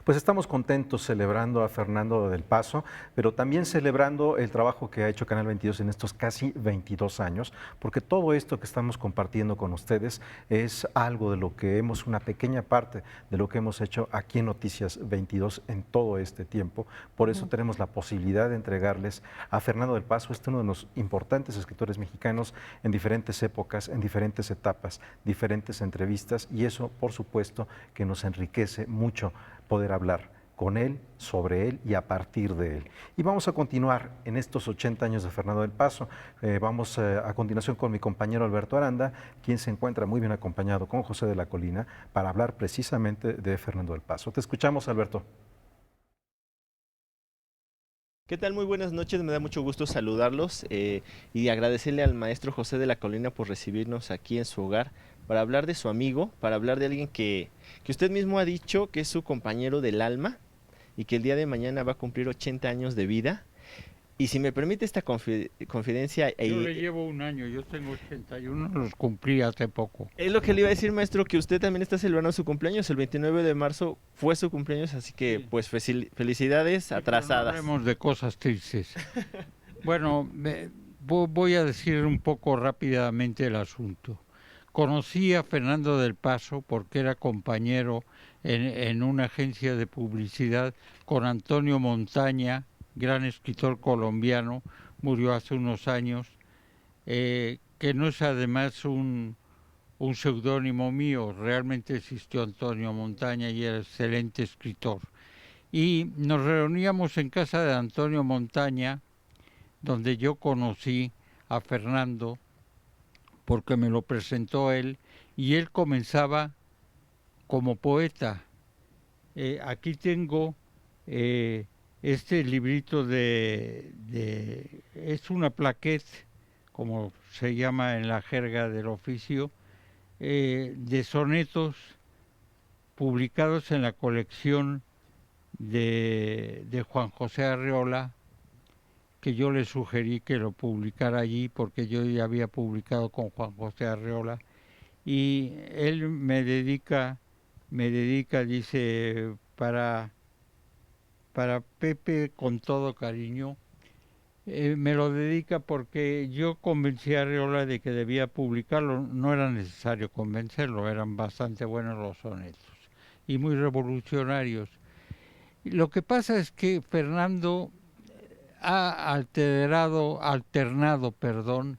Pues estamos contentos celebrando a Fernando del Paso, pero también celebrando el trabajo que ha hecho Canal 22 en estos casi 22 años, porque todo esto que estamos compartiendo con ustedes es algo de lo que una pequeña parte de lo que hemos hecho aquí en Noticias 22 en todo este tiempo. Por eso tenemos la posibilidad de entregarles a Fernando del Paso, uno de los importantes escritores mexicanos en diferentes épocas, en diferentes etapas, diferentes entrevistas, y eso, por supuesto, que nos enriquece mucho poder hablar con él, sobre él y a partir de él. Y vamos a continuar en estos 80 años de Fernando del Paso. Vamos a continuación con mi compañero Alberto Aranda, quien se encuentra muy bien acompañado con José de la Colina para hablar precisamente de Fernando del Paso. Te escuchamos, Alberto. ¿Qué tal? Muy buenas noches, me da mucho gusto saludarlos y agradecerle al maestro José de la Colina por recibirnos aquí en su hogar para hablar de su amigo, para hablar de alguien que usted mismo ha dicho que es su compañero del alma y que el día de mañana va a cumplir 80 años de vida. Y si me permite esta confidencia, Yo le llevo un año, yo tengo 81, los cumplí hace poco. es lo que le iba a decir, maestro, que usted también está celebrando su cumpleaños. El 29 de marzo fue su cumpleaños, así que Sí, pues felicidades sí, pero no atrasadas. hablemos de cosas tristes. Bueno, voy a decir un poco rápidamente el asunto. Conocí a Fernando del Paso porque era compañero en una agencia de publicidad con Antonio Montaña, gran escritor colombiano, murió hace unos años, que no es además un seudónimo mío, realmente existió Antonio Montaña y era excelente escritor. Y nos reuníamos en casa de Antonio Montaña, donde yo conocí a Fernando, porque me lo presentó él, y él comenzaba como poeta. Aquí tengo eh, este librito es una plaquette, como se llama en la jerga del oficio, de sonetos publicados en la colección de Juan José Arreola, que yo le sugerí que lo publicara allí porque yo ya había publicado con Juan José Arreola, y él me dedica, dice, para Pepe con todo cariño, me lo dedica porque yo convencí a Arreola de que debía publicarlo. No era necesario convencerlo, eran bastante buenos los sonetos y muy revolucionarios. Lo que pasa es que Fernando ha alternado, perdón,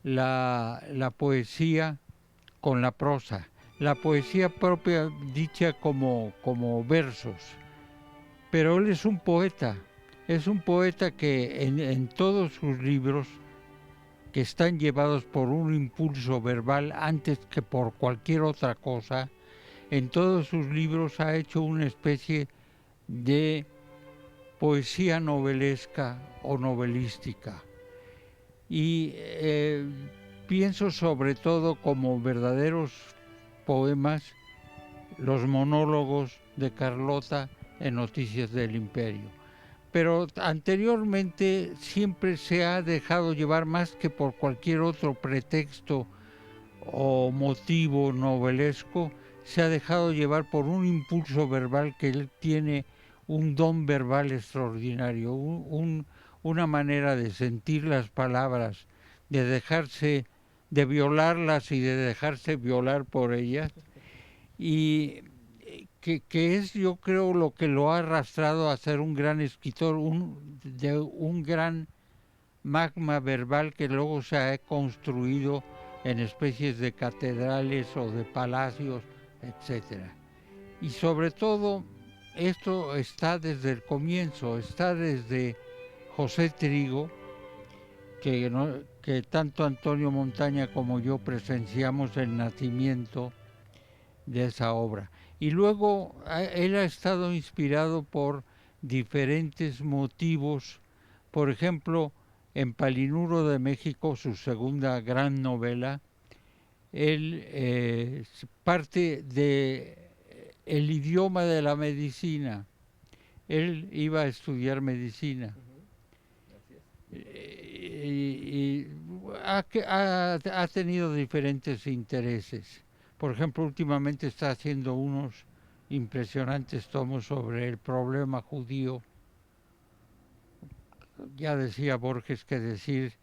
la poesía con la prosa. La poesía propia dicha como versos. Pero él es un poeta que en todos sus libros, que están llevados por un impulso verbal antes que por cualquier otra cosa, en todos sus libros ha hecho una especie de poesía novelesca o novelística. Y pienso sobre todo como verdaderos poemas los monólogos de Carlota en Noticias del Imperio. Pero anteriormente siempre se ha dejado llevar más que por cualquier otro pretexto o motivo novelesco, se ha dejado llevar por un impulso verbal que él tiene, un don verbal extraordinario, una manera de sentir las palabras, de dejarse, de violarlas y de dejarse violar por ellas, y que es, yo creo, lo que lo ha arrastrado a ser un gran escritor, de un gran magma verbal que luego se ha construido en especies de catedrales o de palacios, etcétera. Y sobre todo, esto está desde el comienzo, está desde José Trigo, que tanto Antonio Montaña como yo presenciamos el nacimiento de esa obra. Y luego él ha estado inspirado por diferentes motivos. Por ejemplo, en Palinuro de México, su segunda gran novela, él parte de el idioma de la medicina. Él iba a estudiar medicina. Y ha tenido diferentes intereses. Por ejemplo, últimamente está haciendo unos impresionantes tomos sobre el problema judío. Ya decía Borges que decir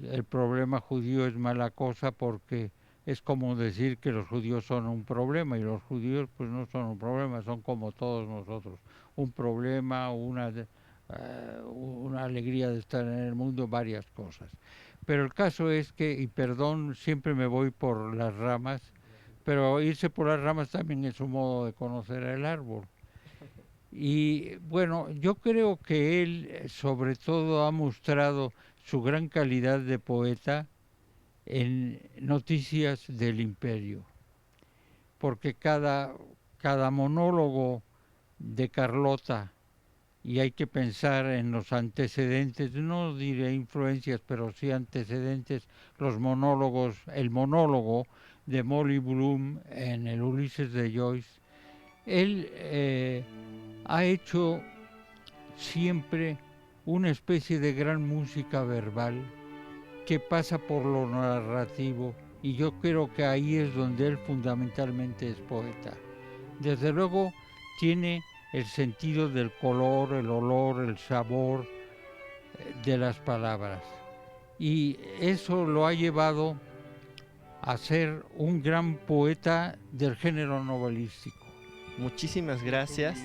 el problema judío es mala cosa porque es como decir que los judíos son un problema, y los judíos pues no son un problema, son como todos nosotros, un problema, una alegría de estar en el mundo, varias cosas. Pero el caso es que, y perdón, siempre me voy por las ramas, pero irse por las ramas también es un modo de conocer el árbol. Y bueno, yo creo que él sobre todo ha mostrado su gran calidad de poeta en Noticias del Imperio, porque cada monólogo de Carlota, y hay que pensar en los antecedentes, no diré influencias, pero sí antecedentes, el monólogo de Molly Bloom en el Ulises de Joyce. Él ha hecho siempre una especie de gran música verbal que pasa por lo narrativo, y yo creo que ahí es donde él fundamentalmente es poeta. Desde luego tiene el sentido del color, el olor, el sabor de las palabras, y eso lo ha llevado a ser un gran poeta del género novelístico. Muchísimas gracias.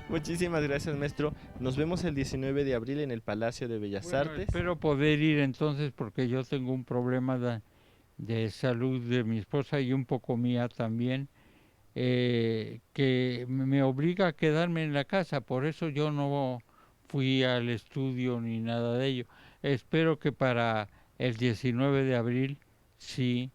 Muchísimas gracias, maestro. Nos vemos el 19 de abril en el Palacio de Bellas Artes. Espero poder ir entonces, porque yo tengo un problema de salud de mi esposa y un poco mía también, que me obliga a quedarme en la casa. Por eso yo no fui al estudio ni nada de ello. Espero que para el 19 de abril sí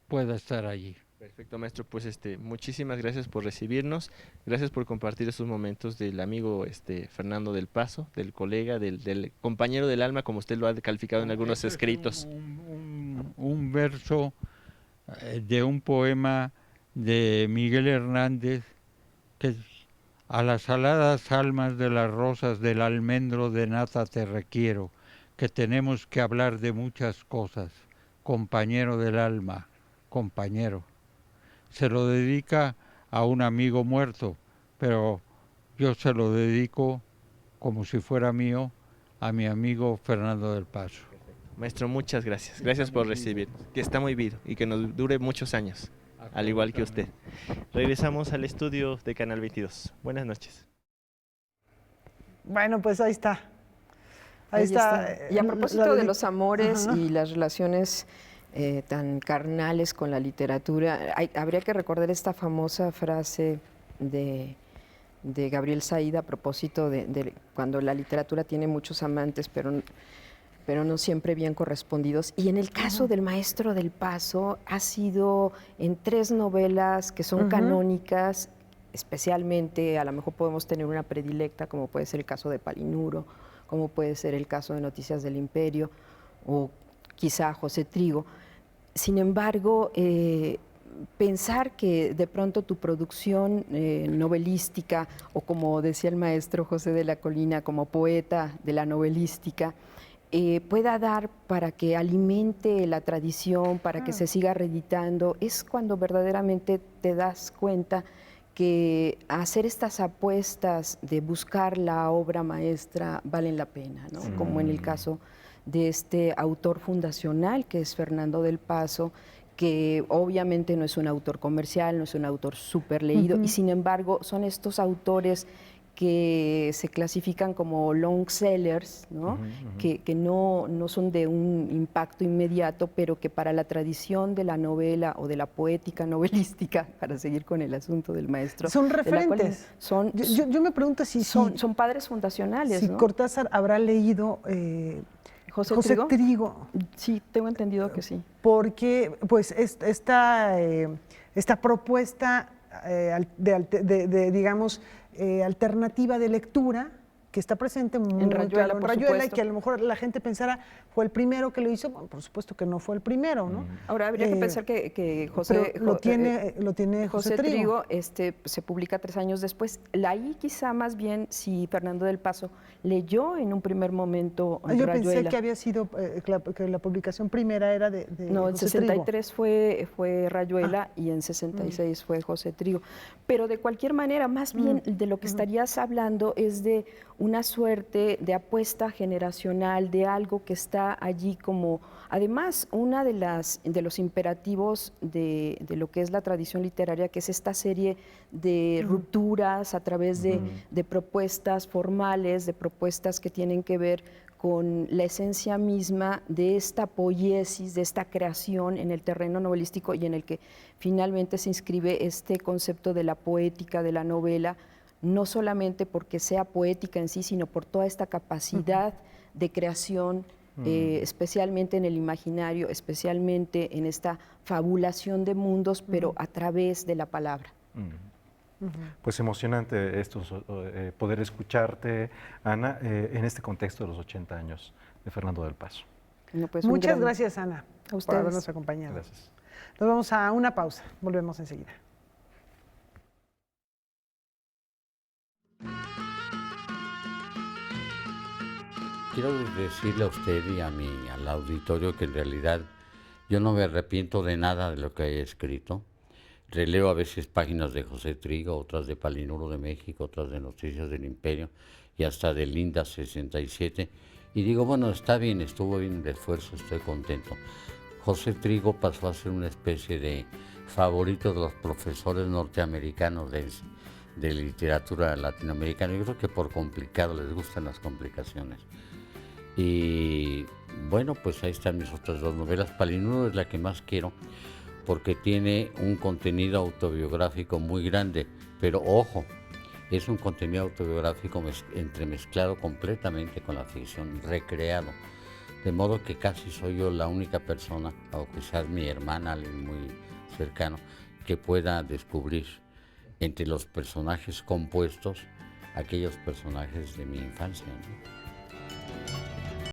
pueda estar allí. Perfecto, maestro. Pues muchísimas gracias por recibirnos, gracias por compartir estos momentos del amigo Fernando del Paso, del colega, del compañero del alma, como usted lo ha calificado en algunos escritos. Un verso de un poema de Miguel Hernández, que a las aladas almas de las rosas del almendro de nata te requiero, que tenemos que hablar de muchas cosas, compañero del alma, compañero. Se lo dedica a un amigo muerto, pero yo se lo dedico como si fuera mío a mi amigo Fernando del Paso. Maestro, muchas gracias. Gracias por recibirnos. Que está muy vivo y que nos dure muchos años, al igual que usted. Regresamos al estudio de Canal 22. Buenas noches. Bueno, pues ahí está. Ahí está. Y a propósito de los amores y las relaciones tan carnales con la literatura, habría que recordar esta famosa frase de Gabriel Said a propósito de cuando la literatura tiene muchos amantes, pero no siempre bien correspondidos. Y en el caso del Maestro del Paso, ha sido en 3 novelas que son canónicas, especialmente, a lo mejor podemos tener una predilecta, como puede ser el caso de Palinuro, como puede ser el caso de Noticias del Imperio, o quizá José Trigo. Sin embargo, pensar que de pronto tu producción novelística, o como decía el maestro José de la Colina, como poeta de la novelística, pueda dar para que alimente la tradición, para que se siga reeditando, es cuando verdaderamente te das cuenta que hacer estas apuestas de buscar la obra maestra valen la pena, ¿no? Como en el caso de este autor fundacional que es Fernando del Paso, que obviamente no es un autor comercial, no es un autor súper leído, y sin embargo son estos autores que se clasifican como long sellers, ¿no? Que no son de un impacto inmediato, pero que para la tradición de la novela o de la poética novelística, para seguir con el asunto del maestro, son referentes. Yo me pregunto si son padres fundacionales, si ¿no? Cortázar habrá leído José Trigo. Sí, tengo entendido que sí. Porque pues esta propuesta digamos, alternativa de lectura que está presente muy en Rayuela, claro en Rayuela, y que a lo mejor la gente pensara fue el primero que lo hizo. Bueno, por supuesto que no fue el primero, ¿no? Ahora habría que pensar que José lo tiene José Trigo. Se publica 3 años después. Ahí quizá más bien si Fernando del Paso leyó en un primer momento Yo Rayuela. pensé que había sido que la publicación primera era de No, en José 63 fue Rayuela y en 66 fue José Trigo. Pero de cualquier manera, más bien de lo que estarías hablando es de una suerte de apuesta generacional, de algo que está allí como, además, una de los imperativos de lo que es la tradición literaria, que es esta serie de rupturas a través de propuestas formales, de propuestas que tienen que ver con la esencia misma de esta poiesis, de esta creación en el terreno novelístico y en el que finalmente se inscribe este concepto de la poética de la novela, no solamente porque sea poética en sí, sino por toda esta capacidad de creación, especialmente en el imaginario, especialmente en esta fabulación de mundos, pero a través de la palabra. Pues emocionante esto, poder escucharte, Ana, en este contexto de los 80 años de Fernando del Paso. No, pues muchas gracias, Ana, a ustedes por habernos acompañado. Gracias. Nos vamos a una pausa, volvemos enseguida. Quiero decirle a usted y al auditorio que en realidad yo no me arrepiento de nada de lo que he escrito. Releo a veces páginas de José Trigo, otras de Palinuro de México, otras de Noticias del Imperio y hasta de Linda 67. Y digo, bueno, está bien, estuvo bien el esfuerzo, estoy contento. José Trigo pasó a ser una especie de favorito de los profesores norteamericanos de literatura latinoamericana. Yo creo que por complicado, les gustan las complicaciones. Y bueno, pues ahí están mis otras 2 novelas. Palinuro es la que más quiero porque tiene un contenido autobiográfico muy grande, pero ojo, es un contenido autobiográfico entremezclado completamente con la ficción, recreado, de modo que casi soy yo la única persona, o quizás mi hermana, alguien muy cercano, que pueda descubrir entre los personajes compuestos aquellos personajes de mi infancia, ¿no?